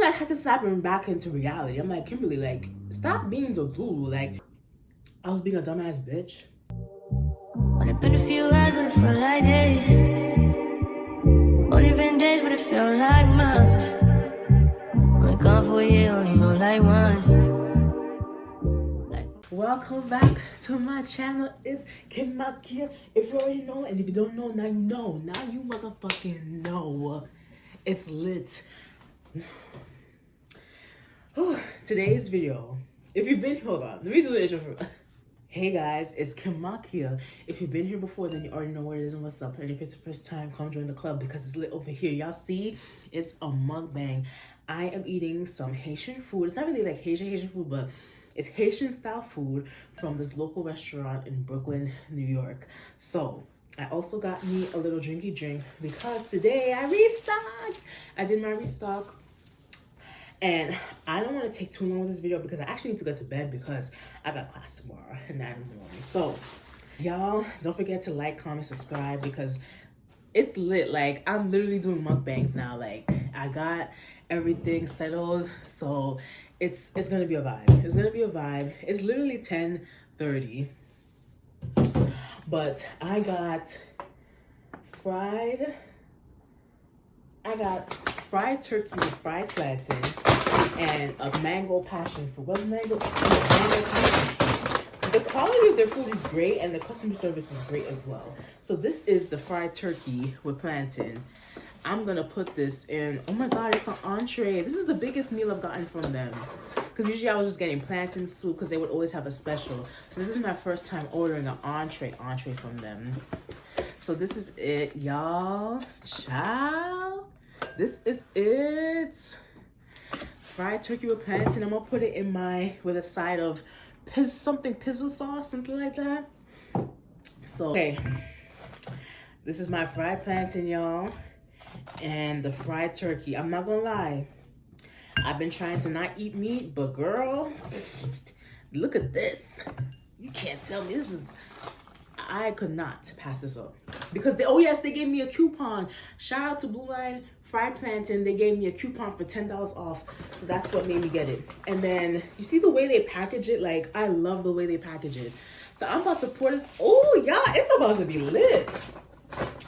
I had to snap him back into reality. I'm like, Kimberly, like, stop being the glue. Like, I was being a dumbass bitch. Only been a few hours, but it felt like days. Only been days, but it felt like months. Been gone for a year, only know like once. Welcome back to my channel. It's Kim Makia. If you already know, and if you don't know, now you know. Now you motherfucking know. It's lit. Today's video. If you've been, hold on. Let me do the intro first. Hey guys, it's Kim Makia. If you've been here before, then you already know what it is and what's up. And if it's the first time, come join the club because it's lit over here. Y'all see, it's a mukbang. I am eating some Haitian food. It's not really like Haitian food, but it's Haitian style food from this local restaurant in Brooklyn, New York. So I also got me a little drinky drink because today I restocked. I did my restock. And I don't want to take too long with this video because I actually need to go to bed because I got class tomorrow at 9 in the morning. So y'all don't forget to like, comment, subscribe because it's lit. Like I'm literally doing mukbangs now. Like I got everything settled. So it's gonna be a vibe. It's gonna be a vibe. It's literally 10:30. But I got fried turkey with fried plantain and a mango passion fruit. What's mango? Mango passion fruit. The quality of their food is great and the customer service is great as well. So this is the fried turkey with plantain. I'm gonna put this in. Oh my god, it's an entree. This is the biggest meal I've gotten from them. Because usually I was just getting plantain soup because they would always have a special. So this is my first time ordering an entree from them. So this is it, y'all. Ciao. This is it. Fried turkey with plantain. I'm gonna put it in with a side of pizzle sauce, something like that. So, okay. This is my fried plantain, y'all. And the fried turkey. I'm not gonna lie. I've been trying to not eat meat, but girl, look at this. You can't tell me I could not pass this up because they gave me a coupon. Shout out to Blue Line Fried Plantain. They gave me a coupon for $10 off. So that's what made me get it. And then you see the way they package it? Like I love the way they package it. So I'm about to pour this. Oh yeah, it's about to be lit.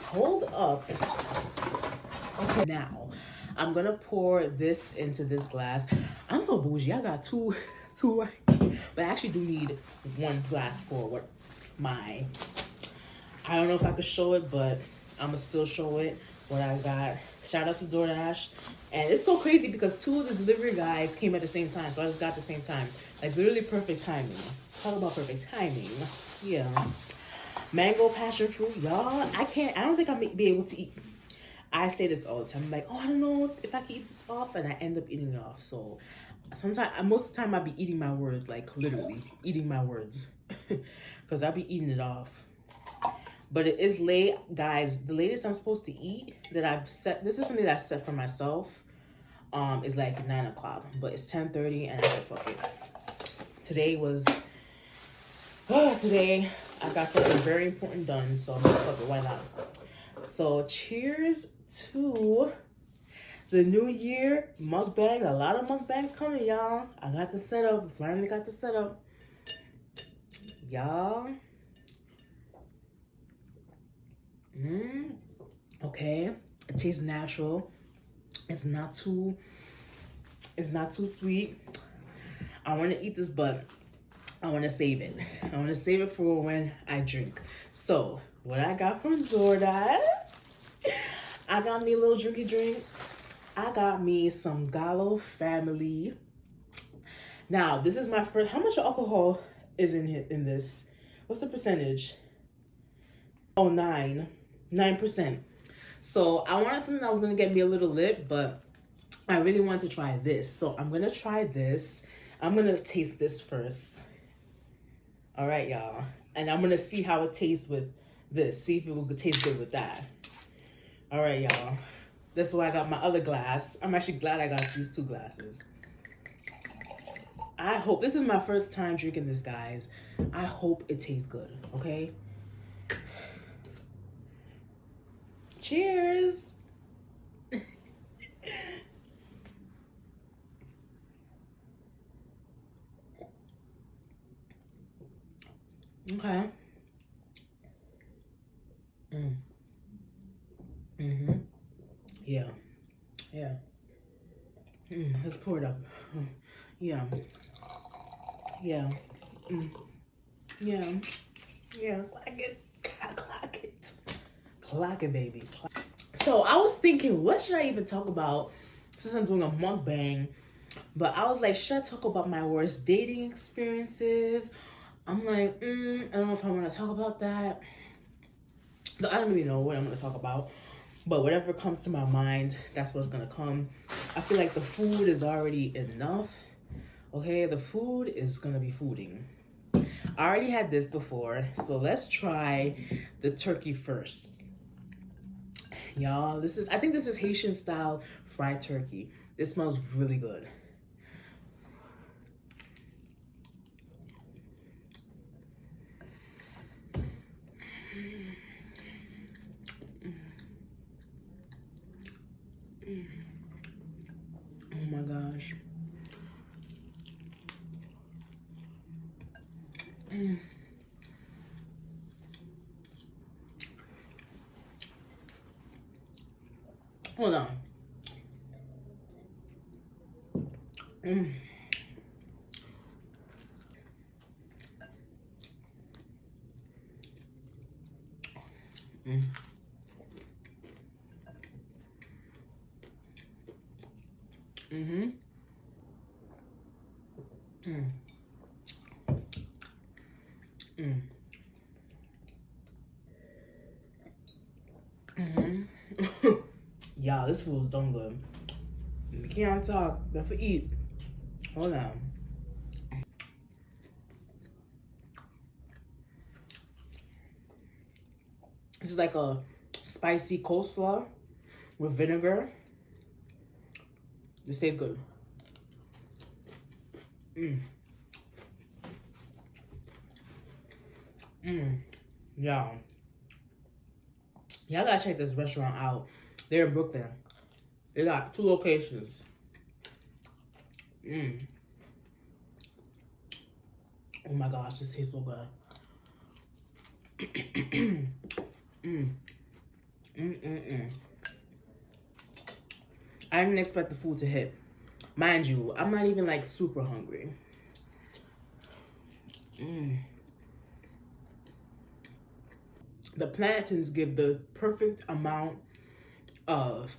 Hold up. Okay, now I'm gonna pour this into this glass. I'm so bougie. I got two, but I actually do need one glass for I don't know if I could show it, but I'm gonna still show it what I got. Shout out to DoorDash. And it's so crazy because two of the delivery guys came at the same time, so I just got the same time. Like literally perfect timing. Talk about perfect timing. Yeah. Mango passion fruit, y'all. I don't think I'll be able to eat. I say this all the time. I'm like, oh, I don't know if I can eat this off, and I end up eating it off. So most of the time I'll be eating my words, like literally eating my words. Because I'll be eating it off. But it is late, guys. The latest I'm supposed to eat that I've set, this is something that I've set for myself, is like 9 o'clock. But it's 10:30 and I said, fuck it. Today I got something very important done, so I'm like, fuck it, why not? So cheers to the new year mukbang. A lot of mukbangs coming, y'all. I got the setup. Finally got the setup. Y'all. Okay. It tastes natural. It's not too sweet. I want to eat this, but I want to save it. I want to save it for when I drink. So, what I got from DoorDash, I got me a little drinky drink. I got me some Gallo Family. Now, this is my first. How much alcohol is in this? What's the percentage? Oh, 9%. So I wanted something that was gonna get me a little lit, but I really want to try this. So I'm gonna try this. I'm gonna taste this first. All right, y'all. And I'm gonna see how it tastes with this. See if it will taste good with that. All right, y'all. That's why I got my other glass. I'm actually glad I got these two glasses. I hope, this is my first time drinking this, guys. I hope it tastes good, okay? Cheers. Okay. Mm-hmm. Yeah. Yeah. Let's pour it up. Yeah. Yeah. Yeah. Yeah. Clack it. Clack it. Clack it, baby. So I was thinking, what should I even talk about since I'm doing a mukbang? But I was like, should I talk about my worst dating experiences? I'm like, I don't know if I want to talk about that. So I don't really know what I'm going to talk about. But whatever comes to my mind, that's what's going to come. I feel like the food is already enough. Okay, the food is going to be fooding. I already had this before, so let's try the turkey first. Y'all, I think this is Haitian style fried turkey. This smells really good. Oh my gosh. Hold on. Y'all, this food's done good. We can't talk, but for eat. Hold on. This is like a spicy coleslaw with vinegar. This tastes good. Y'all. Y'all gotta check this restaurant out. They're in Brooklyn. They got 2 locations. Oh my gosh, this tastes so good. I didn't expect the food to hit. Mind you, I'm not even like super hungry. The plantains give the perfect amount of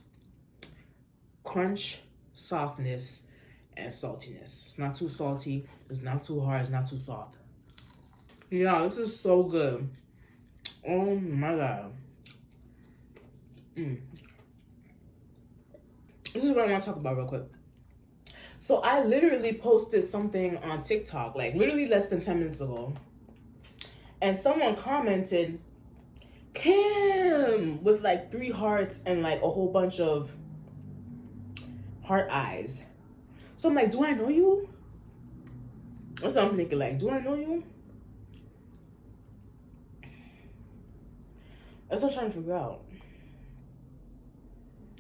crunch, softness, and saltiness. It's not too salty, it's not too hard, it's not too soft. Yeah, this is so good. Oh my god. This is what I want to talk about real quick. So I literally posted something on TikTok, like literally less than 10 minutes ago. And someone commented, Kim, with like 3 hearts and like a whole bunch of heart eyes. So I'm like, do I know you? That's what I'm thinking, like, do I know you? That's what I'm trying to figure out.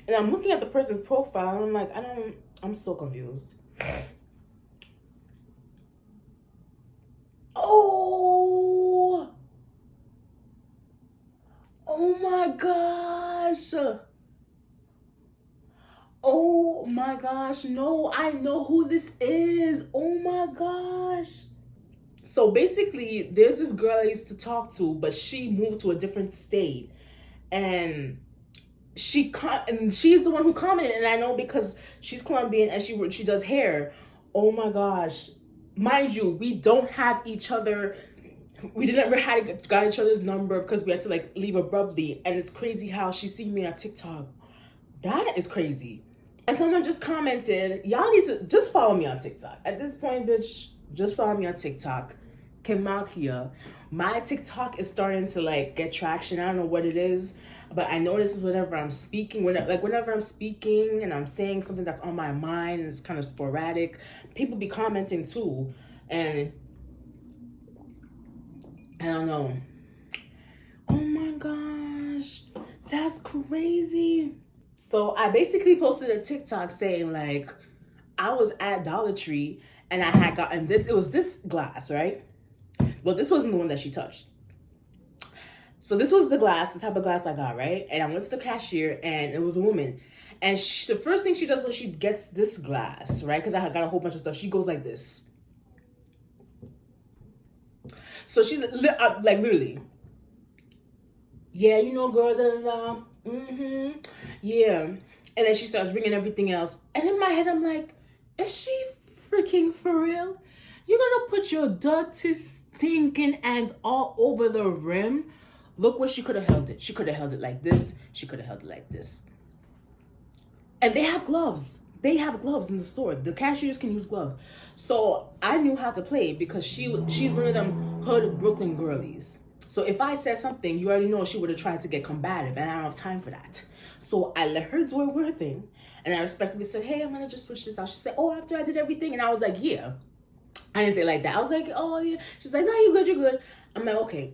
And I'm looking at the person's profile and I'm like, I'm so confused. Oh my gosh. Oh my gosh. No, I know who this is. Oh my gosh. So basically, there's this girl I used to talk to, but she moved to a different state. And she's the one who commented, and I know because she's Colombian and she does hair. Oh my gosh. Mind you, we don't have each other. We didn't ever got each other's number because we had to like leave abruptly. And it's crazy how she seen me on TikTok. That is crazy. And someone just commented, y'all need to just follow me on TikTok. At this point, bitch, just follow me on TikTok. Kim Malkia. My TikTok is starting to like get traction. I don't know what it is, but I notice whenever I'm speaking, whenever I'm speaking and I'm saying something that's on my mind and it's kind of sporadic, people be commenting too. And I don't know. Oh my gosh, that's crazy. So I basically posted a TikTok saying like, I was at Dollar Tree and I had gotten this, it was this glass, right? Well, this wasn't the one that she touched. So this was the type of glass I got, right? And I went to the cashier, and it was a woman. And the first thing she does when she gets this glass, right? Because I got a whole bunch of stuff. She goes like this. So she's like literally, yeah, you know, girl, da da da. Yeah. And then she starts bringing everything else. And in my head, I'm like, is she freaking for real? You're gonna put your dirty, stinking hands all over the rim? Look where she could have held it. She could have held it like this. She could have held it like this. And they have gloves. They have gloves in the store. The cashiers can use gloves. So I knew how to play because she's one of them hood Brooklyn girlies. So if I said something, you already know she would have tried to get combative, and I don't have time for that. So I let her do her thing, and I respectfully said, hey, I'm gonna just switch this out. She said, oh, after I did everything, and I was like, yeah. I didn't say it like that. I was like, oh yeah. She's like, no, you're good. I'm like, okay.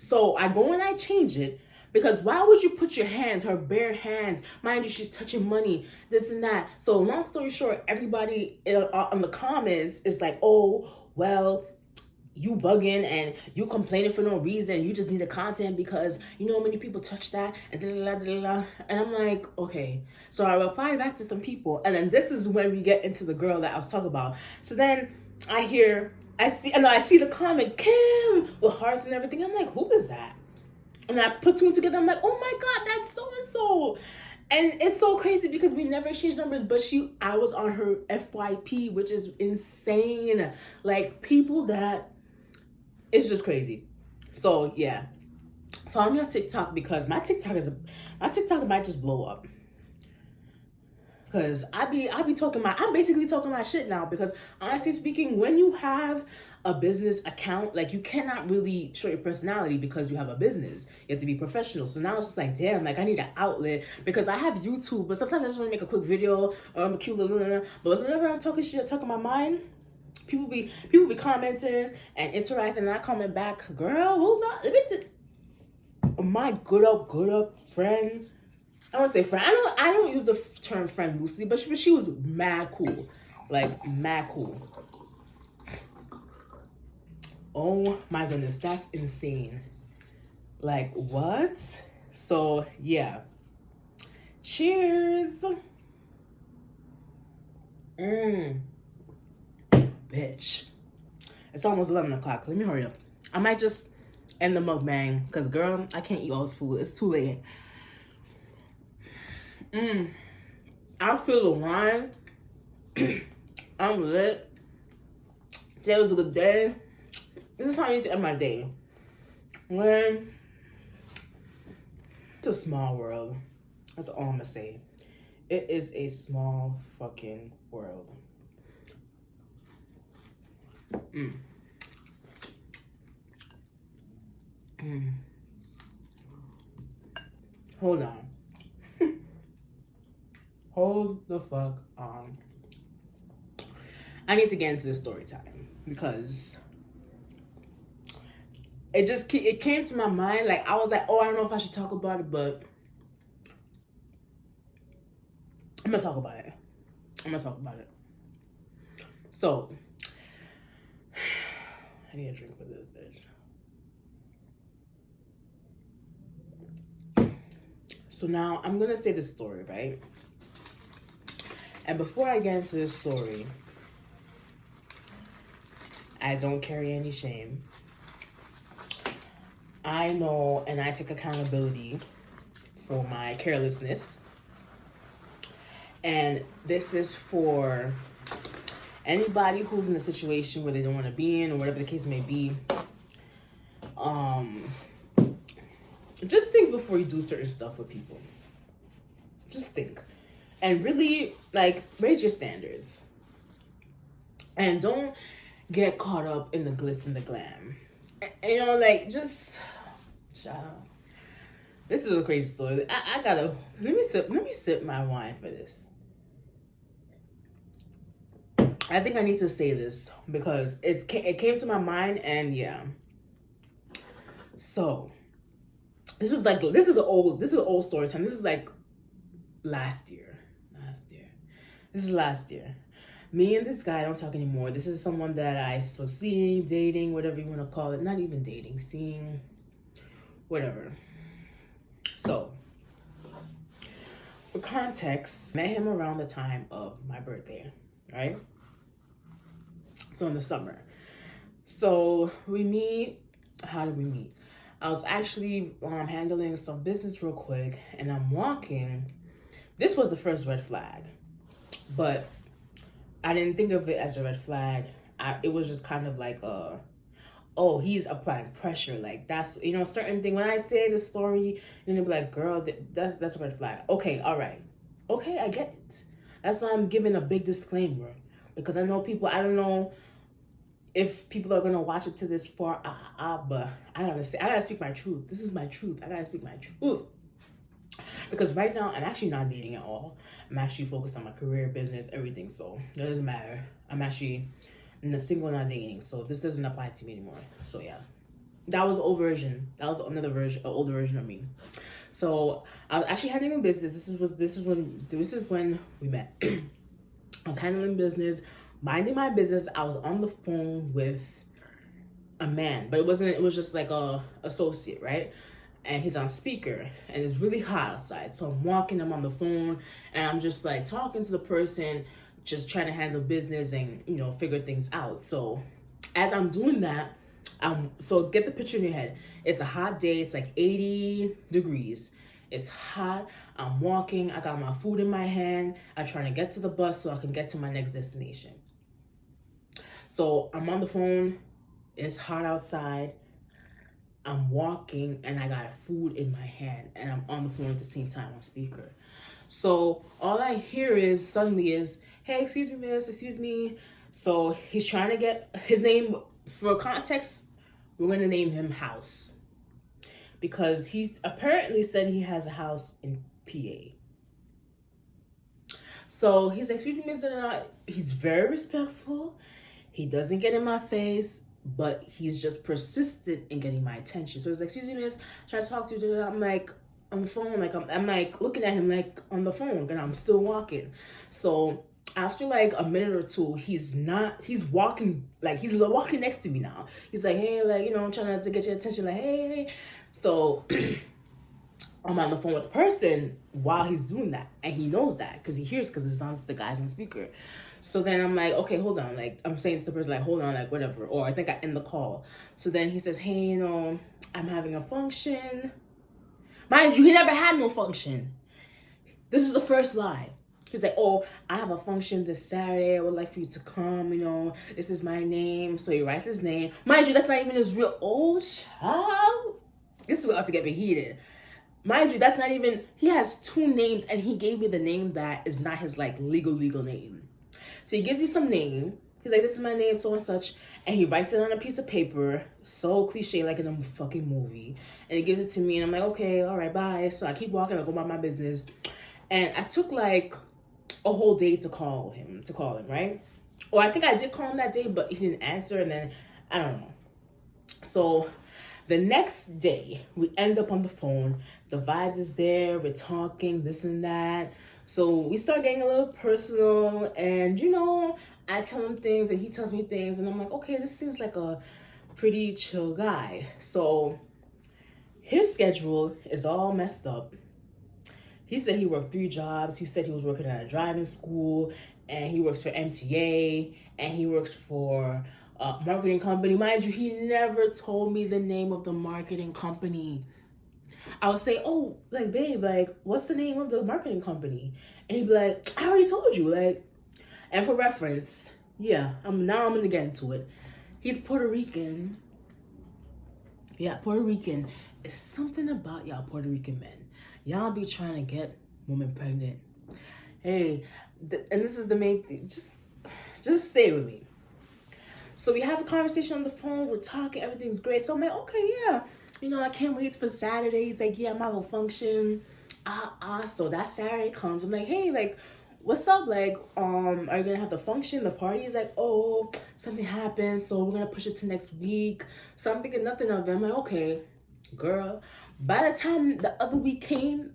So I go and I change it, because why would you put your hands, her bare hands, mind you, she's touching money, this and that. So long story short, everybody in the comments is like, oh, well, you bugging and you complaining for no reason. You just need the content because you know how many people touch that and da-da-da-da-da. And I'm like, okay. So I reply back to some people, and then this is when we get into the girl that I was talking about. So then I see the comment, Kim, with hearts and everything. I'm like, who is that? And I put two and together. I'm like, oh my God, that's so-and-so. And it's so crazy because we never exchanged numbers, but I was on her FYP, which is insane. Like, people that, it's just crazy. So yeah, follow me on TikTok, because my TikTok might just blow up. Cause I'm basically talking my shit now, because honestly speaking, when you have a business account, like, you cannot really show your personality because you have a business. You have to be professional. So now it's just like, damn, like, I need an outlet, because I have YouTube, but sometimes I just want to make a quick video, or I'm a cute little, but whenever I'm talking shit, talking my mind, people be commenting and interacting, and I comment back, girl, hold on, my good up friend. I don't say friend. I don't use the term friend loosely, but she was mad cool. Like, mad cool. Oh my goodness, that's insane. Like, what? So, yeah. Cheers. Bitch. It's almost 11 o'clock. Let me hurry up. I might just end the mukbang, because, girl, I can't eat all this food. It's too late. I feel the wine. I'm lit. Today was a good day. This is how I need to end my day. When it's a small world. That's all I'm gonna say. It is a small fucking world. Hold on. Hold the fuck on. I need to get into this story time, because it came to my mind. Like, I was like, oh, I don't know if I should talk about it, but I'm gonna talk about it. So I need a drink for this bitch. So now I'm gonna say this story, right? And before I get into this story, I don't carry any shame. I know, and I take accountability for my carelessness. And this is for anybody who's in a situation where they don't want to be in, or whatever the case may be. Just think before you do certain stuff with people. Just think. And really, like, raise your standards. And don't get caught up in the glitz and the glam. And, you know, like, just, child. This is a crazy story. I gotta, let me sip my wine for this. I think I need to say this because it came to my mind, and yeah. So, this is an old story time. This is like last year. This is last year. Me and this guy don't talk anymore. This is someone that I saw seeing, dating, whatever you want to call it. Not even dating, seeing, whatever. So, for context, met him around the time of my birthday, right? So in the summer. So we meet. How did we meet? I was actually handling some business real quick, and I'm walking. This was the first red flag, but I didn't think of it as a red flag. It was just kind of like oh, he's applying pressure. Like that's, certain thing. When I say the story, you're gonna be like, girl, that's a red flag. Okay, all right. Okay, I get it. That's why I'm giving a big disclaimer, because I know people, I don't know if people are gonna watch it to this far, but I gotta speak my truth. This is my truth. I gotta speak my truth. Because right now, I'm actually not dating at all. I'm actually focused on my career, business, everything. So it doesn't matter. I'm actually single, not dating. So this doesn't apply to me anymore. So yeah, that was an old version. That was another version, an older version of me. So I was actually handling business. This is when we met. I was handling business, minding my business. I was on the phone with a man, but it was just like a associate, right? And he's on speaker, and it's really hot outside. So I'm walking, I'm on the phone, and I'm just like talking to the person, just trying to handle business and, figure things out. So as I'm doing that, so get the picture in your head. It's a hot day. It's like 80 degrees. It's hot. I'm walking. I got my food in my hand. I'm trying to get to the bus so I can get to my next destination. So I'm on the phone. It's hot outside. I'm walking and I got food in my hand and I'm on the phone at the same time on speaker. So all I hear suddenly is, hey, excuse me, miss, excuse me. So he's trying to get his name, for context, we're going to name him House. Because he's apparently said he has a house in PA. So he's like, excuse me, miss, he's very respectful. He doesn't get in my face, but he's just persistent in getting my attention. So he's like, excuse me, miss, trying to talk to you. I'm like, on the phone, like I'm like looking at him like on the phone, and I'm still walking. So after like a minute or two, he's walking, like he's walking next to me now. He's like, hey, like, I'm trying to get your attention, like, hey. So I'm on the phone with the person while he's doing that, and he knows that because he hears, because it's on, the guy's on speaker. So then I'm like, okay, hold on. Like, I'm saying to the person, like, hold on, like, whatever. Or I think I end the call. So then he says, hey, I'm having a function. Mind you, he never had no function. This is the first lie. He's like, oh, I have a function this Saturday. I would like for you to come, this is my name. So he writes his name. Mind you, that's not even his real old child. This is about to get me heated. Mind you, that's not even, he has two names, and he gave me the name that is not his, like, legal name. So he gives me some name. He's like, this is my name, so and such. And he writes it on a piece of paper, so cliche, like in a fucking movie. And he gives it to me, and I'm like, okay, all right, bye. So I keep walking, I go about my business. And I took like a whole day to call him, right? Or I think I did call him that day, but he didn't answer, and then, I don't know. So the next day, we end up on the phone. The vibes is there. We're talking, this and that. So we start getting a little personal, and I tell him things and he tells me things, and I'm like, okay, this seems like a pretty chill guy. So his schedule is all messed up. He said he worked 3 jobs. He said he was working at a driving school, and he works for MTA, and he works for a marketing company. Mind you, he never told me the name of the marketing company. I would say, oh, like, babe, like, what's the name of the marketing company? And he'd be like, I already told you, like. And for reference, yeah, I'm gonna get into it. He's Puerto Rican. Yeah, Puerto Rican. It's something about y'all Puerto Rican men. Y'all be trying to get women pregnant. Hey, and this is the main thing. Just stay with me. So we have a conversation on the phone. We're talking. Everything's great. So I'm like, okay, yeah. I can't wait for Saturday. He's like, yeah, I'm having a function. So that Saturday comes. I'm like, hey, like, what's up? Like, are you gonna have the function? The party? Is like, oh, something happened, so we're gonna push it to next week. So I'm thinking nothing of it. I'm like, okay, girl. By the time the other week came,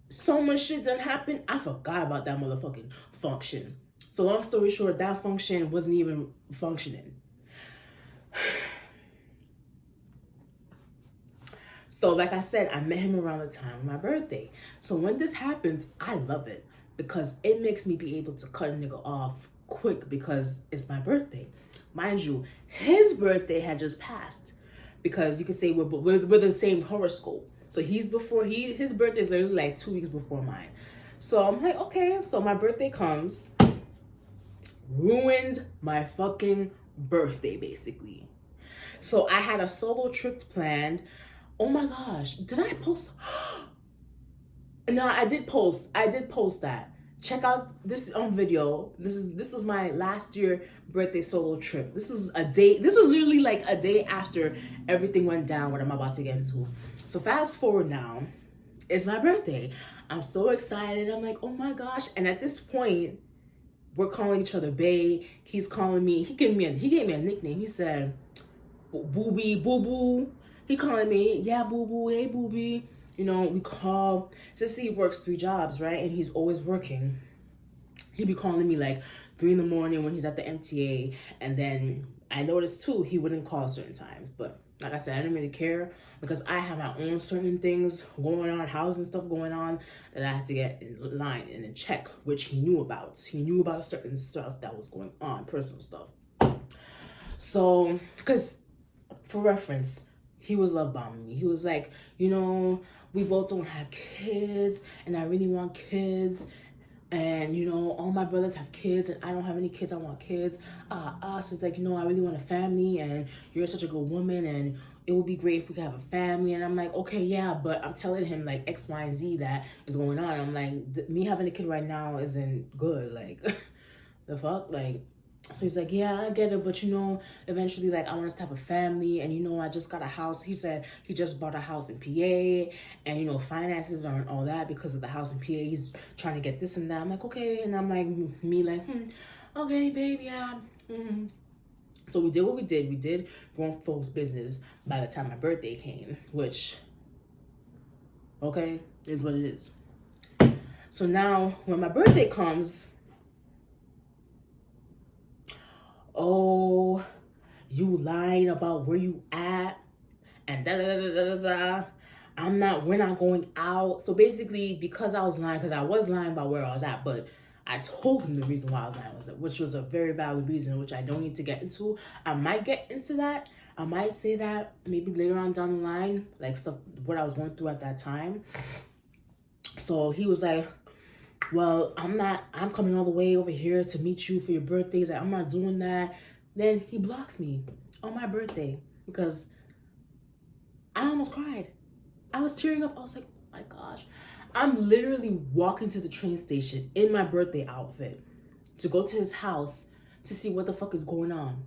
so much shit done happened. I forgot about that motherfucking function. So long story short, that function wasn't even functioning. So like I said, I met him around the time of my birthday. So when this happens, I love it because it makes me be able to cut a nigga off quick because it's my birthday. Mind you, his birthday had just passed because you could say we're the same horoscope. So his birthday is literally like 2 weeks before mine. So I'm like, okay, so my birthday comes, ruined my fucking birthday basically. So I had a solo trip planned. Oh my gosh, did I post? No, I did post that. Check out this video. This was my last year birthday solo trip. This was literally like a day after everything went down, what I'm about to get into. So fast forward now, it's my birthday. I'm so excited. I'm like, oh my gosh. And at this point, we're calling each other bae. He's calling me, he gave me a nickname. He said, Boobie, boo boo. He calling me, yeah, boo boo, hey boobie. You know, we call, since he works 3 jobs, right? And he's always working. He'd be calling me like 3 in the morning when he's at the MTA. And then I noticed too, he wouldn't call certain times. But like I said, I didn't really care because I have my own certain things going on, housing stuff going on that I had to get in line and in check, which he knew about. He knew about certain stuff that was going on, personal stuff. So, because for reference, he was love bombing me. He was like, you know, we both don't have kids and I really want kids. And, you know, all my brothers have kids and I don't have any kids. I want kids. Us is like, you know, I really want a family and you're such a good woman and it would be great if we could have a family. And I'm like, okay, yeah, but I'm telling him like X, Y, and Z that is going on. I'm like, me having a kid right now isn't good. Like, the fuck? Like, so he's like, yeah, I get it, but you know, eventually, like, I want us to have a family, and you know, I just got a house. He said he just bought a house in PA, and you know, finances aren't all that because of the house in PA. He's trying to get this and that. I'm like, okay, and I'm like, okay, babe, yeah. So we did what we did. We did grown folks' business by the time my birthday came, which, okay, is what it is. So now, when my birthday comes, oh, you lying about where you at and we're not going out. So basically, because I was lying about where I was at, but I told him the reason why I was lying, which was a very valid reason, which I don't need to get into. I might get into that. I might say that maybe later on down the line, like stuff, what I was going through at that time. So he was like, well, I'm coming all the way over here to meet you for your birthday. He's like, I'm not doing that. Then he blocks me on my birthday because I almost cried. I was tearing up. I was like, oh my gosh. I'm literally walking to the train station in my birthday outfit to go to his house to see what the fuck is going on.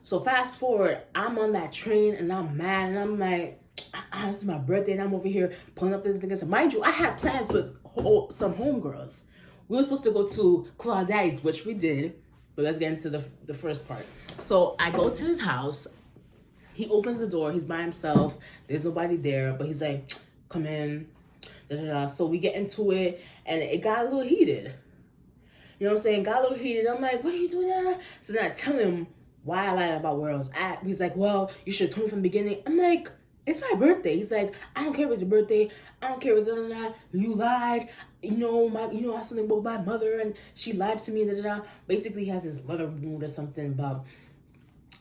So fast forward, I'm on that train and I'm mad and I'm like, this is my birthday and I'm over here pulling up this thing. So mind you, I had plans with some homegirls. We were supposed to go to Claudette's, which we did, but let's get into the first part. So I go to his house. He opens the door. He's by himself. There's nobody there, but he's like, come in. So we get into it, and it got a little heated. You know what I'm saying? Got a little heated. I'm like, what are you doing? So then I tell him why I lied about where I was at. He's like, well, you should have told me from the beginning. I'm like, it's my birthday. He's like, I don't care if it's your birthday. I don't care if it's you lied. I have something about my mother and she lied to me. Basically, he has his mother removed or something about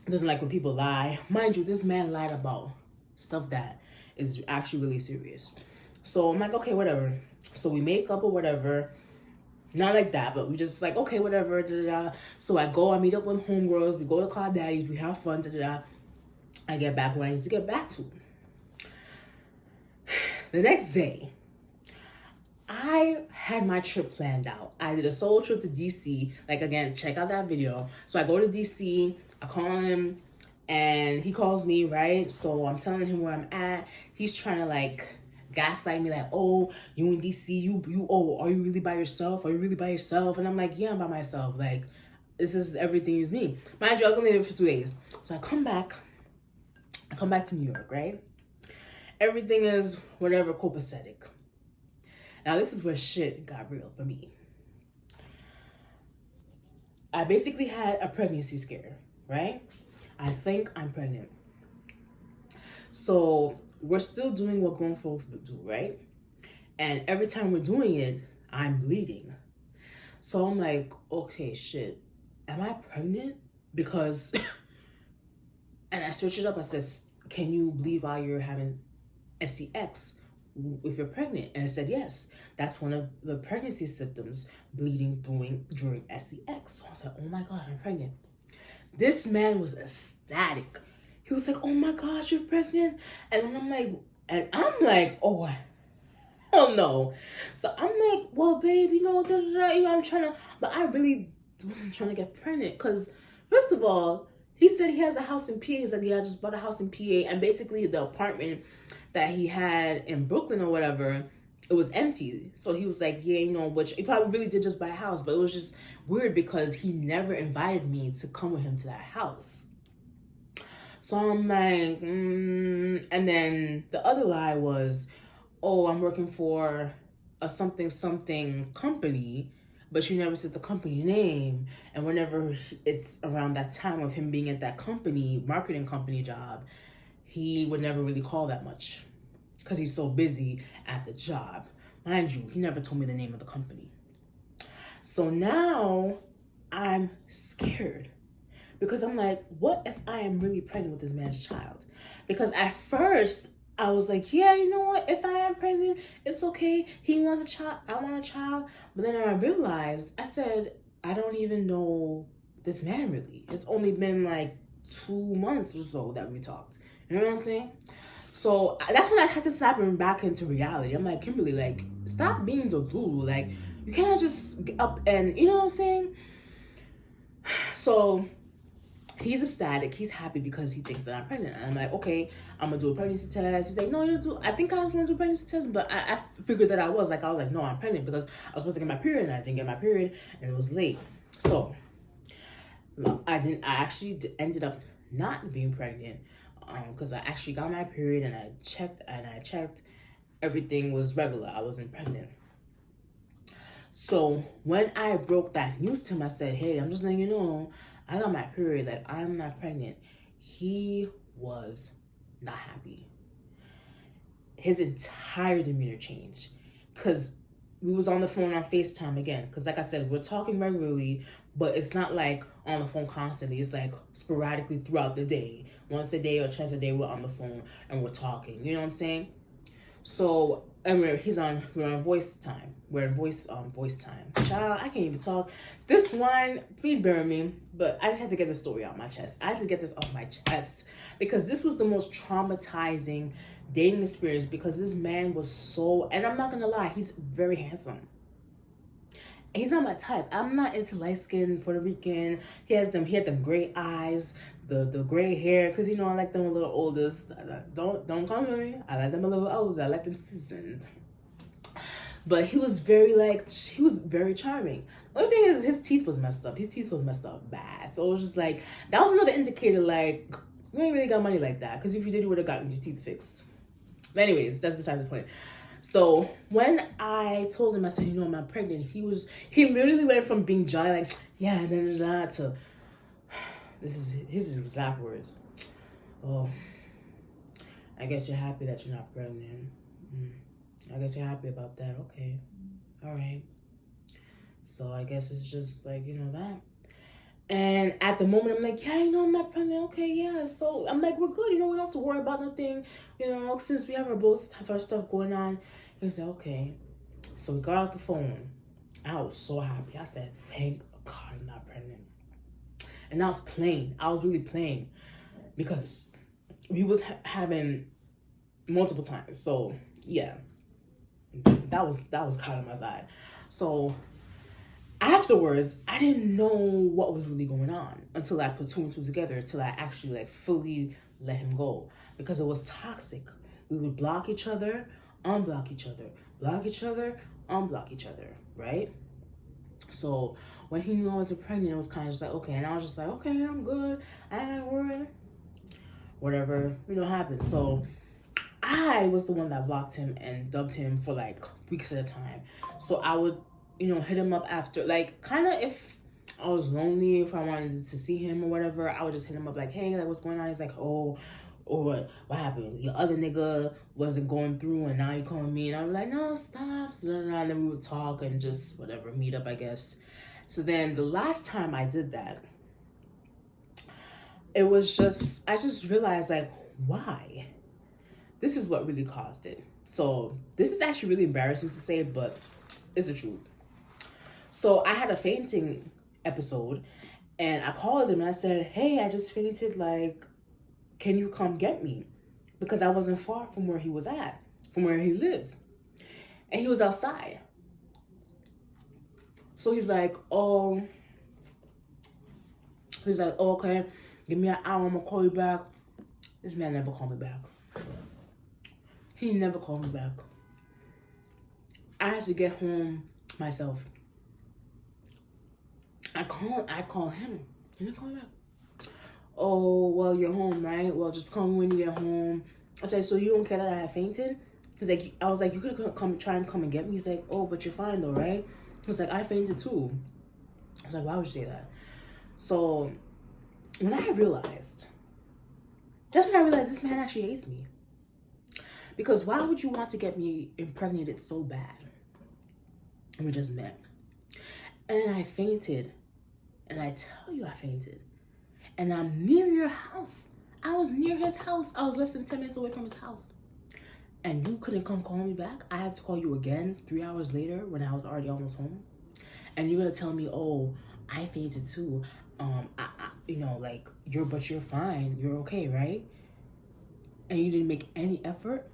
doesn't like when people lie. Mind you, this man lied about stuff that is actually really serious. So I'm like, okay, whatever. So we make up or whatever. Not like that, but we just like, okay, whatever. So I meet up with homegirls. We go to Cloud Daddy's. We have fun. I get back where I need to get back to. The next day, I had my trip planned out. I did a solo trip to DC. Like, again, check out that video. So I go to DC. I call him, and he calls me, right? So I'm telling him where I'm at. He's trying to, like, gaslight me, like, oh, you in DC, are you really by yourself? Are you really by yourself? And I'm like, yeah, I'm by myself. Like, this is everything is me. Mind you, I was only there for 2 days. So I come back to New York, right? Everything is whatever, copacetic. Now, this is where shit got real for me. I basically had a pregnancy scare, right? I think I'm pregnant. So we're still doing what grown folks do, right? And every time we're doing it, I'm bleeding. So I'm like, okay, shit, am I pregnant? Because, and I searched it up. I says, can you bleed while you're having SCX if you're pregnant? And it said yes. That's one of the pregnancy symptoms, bleeding during SCX. So I was like, oh my God, I'm pregnant. This man was ecstatic. He was like, oh my gosh, you're pregnant? And I'm like, oh, hell no. So I'm like, well, babe, I'm trying to, but I really wasn't trying to get pregnant because, first of all, he said he has a house in PA. He's like, yeah, I just bought a house in PA. And basically the apartment that he had in Brooklyn or whatever, it was empty. So he was like, yeah, which he probably really did just buy a house, but it was just weird because he never invited me to come with him to that house. So I'm like, and then the other lie was, oh, I'm working for a something company, but you never said the company name. And whenever it's around that time of him being at that company, marketing company job, he would never really call that much because he's so busy at the job. Mind you, he never told me the name of the company. So now I'm scared because I'm like, what if I am really pregnant with this man's child? Because at first I was like, yeah, you know what? If I am pregnant, it's okay. He wants a child. I want a child. But then I realized, I said, I don't even know this man really. It's only been like 2 months or so that we talked. You know what I'm saying? So that's when I had to snap him back into reality. I'm like, Kimberly, like, stop being so blue. Like, you cannot just get up and, you know what I'm saying? So he's ecstatic. He's happy because he thinks that I'm pregnant. And I'm like, okay, I'm going to do a pregnancy test. He's like, no, you do. I think I was going to do a pregnancy test, but I figured that I was like, no, I'm pregnant because I was supposed to get my period and I didn't get my period and it was late. So I actually ended up not being pregnant because I actually got my period and I checked everything was regular. I wasn't pregnant. So when I broke that news to him, I said, hey, I'm just letting you know, I got my period, like I'm not pregnant. He was not happy. His entire demeanor changed because we was on the phone on FaceTime again. Because like I said, we're talking regularly, but it's not like on the phone constantly. It's like sporadically throughout the day. Once a day or twice a day, we're on the phone and we're talking. You know what I'm saying? So, and we're on voice time. We're in voice time. Child, I can't even talk. This one, please bear with me, but I just had to get this story off my chest. I had to get this off my chest because this was the most traumatizing dating experience because this man was so, and I'm not gonna lie, he's very handsome. He's not my type. I'm not into light skin Puerto Rican. He had them gray eyes, the gray hair, because I like them a little older. Don't come with me. I like them a little older. I like them seasoned. But he was very charming. The only thing is his teeth was messed up. His teeth was messed up bad. So it was just like, that was another indicator, like, you ain't really got money like that. Because if you did, you would have gotten your teeth fixed. But anyways, that's beside the point. So when I told him, I said, I'm pregnant, he literally went from being jolly, like, yeah, to, this is his exact words. Oh, I guess you're happy that you're not pregnant. I guess you're happy about that. Okay. All right. So I guess it's just like, that. And at the moment, I'm like, yeah, I'm not pregnant. Okay, yeah. So I'm like, we're good. We don't have to worry about nothing. Since we both have our stuff going on. He said, okay. So we got off the phone. I was so happy. I said, thank God I'm not pregnant. And I was playing. I was really playing because we was having multiple times. So yeah, that was God on my side. So afterwards, I didn't know what was really going on until I put 2 and 2 together, until I actually fully let him go because it was toxic. We would block each other, unblock each other, block each other, unblock each other, right? So when he knew I wasn't pregnant, it was kind of just like, okay. And I was just like, okay, I'm good. I ain't gotta worry. Whatever, happened. So I was the one that blocked him and dubbed him for weeks at a time. So I would, hit him up after, kind of if I was lonely, if I wanted to see him or whatever, I would just hit him up like, hey, like, what's going on? He's like, oh, or what happened? Your other nigga wasn't going through and now you calling me. And I'm like, no, stop. And then we would talk and just whatever, meet up, I guess. So then the last time I did that, it was just, I just realized like, why? This is what really caused it. So this is actually really embarrassing to say, but it's the truth. So I had a fainting episode and I called him and I said, hey, I just fainted, like, can you come get me? Because I wasn't far from where he was at, from where he lived. And he was outside. So he's like, oh, okay, give me an hour, I'm gonna call you back. This man never called me back. He never called me back. I had to get home myself. I call him. He didn't call me back. Oh, well, you're home, right? Well, just call me when you get home. I said, so you don't care that I had fainted? He's like, I was like, you could come and get me. He's like, oh, but you're fine though, right? He was like, I fainted too. I was like, why would you say that? So when I realized, that's when I realized this man actually hates me. Because why would you want to get me impregnated so bad? And we just met. And I fainted. And I tell you I fainted. And I'm near your house. I was near his house. I was less than 10 minutes away from his house. And you couldn't come call me back? I had to call you again 3 hours later when I was already almost home. And you're going to tell me, oh, I fainted too. Like, but you're fine. You're okay, right? And you didn't make any effort?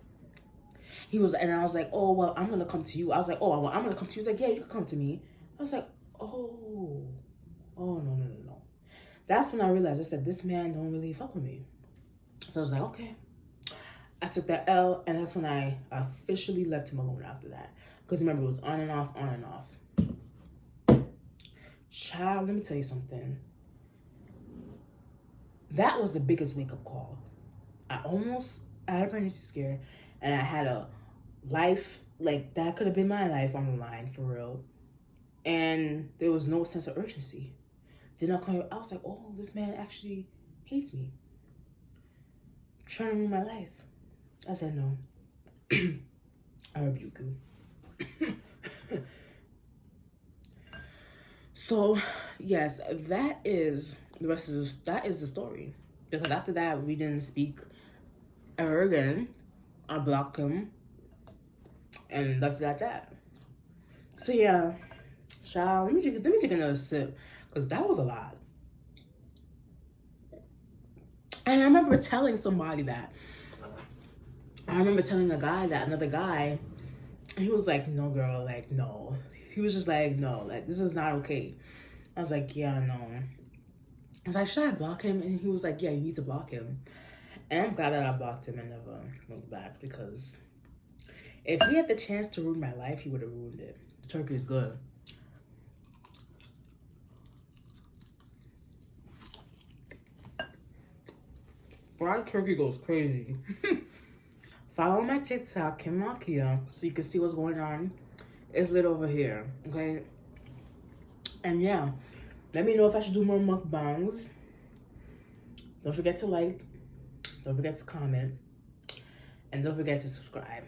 And I was like, oh, well, I'm going to come to you. I was like, oh, well, I'm going to come to you. He's like, yeah, you can come to me. I was like, oh, no. That's when I realized, I said, this man don't really fuck with me. So I was like, okay. I took that L, and that's when I officially left him alone after that. Because remember, it was on and off. Child, let me tell you something. That was the biggest wake-up call. I had a pregnancy scare, and I had a life, like, that could have been my life on the line, for real. And there was no sense of urgency. Did not call you. I was like, oh, this man actually hates me. Trying to ruin my life. I said no. I rebuke you. So, yes, that is the story. Because after that, we didn't speak ever again. I blocked him. And that's that. So, yeah. Child, let me take another sip. Because that was a lot. And I remember telling somebody that. I remember telling another guy, and he was like, no, girl, like, no. He was just like, no, like, this is not okay. I was like, yeah, no. I was like, should I block him? And he was like, yeah, you need to block him. And I'm glad that I blocked him and never looked back, because if he had the chance to ruin my life, he would have ruined it. This turkey is good. Fried turkey goes crazy. Follow my TikTok, Kim Malkia, so you can see what's going on. It's lit over here, okay? And yeah, let me know if I should do more mukbangs. Don't forget to like. Don't forget to comment. And don't forget to subscribe.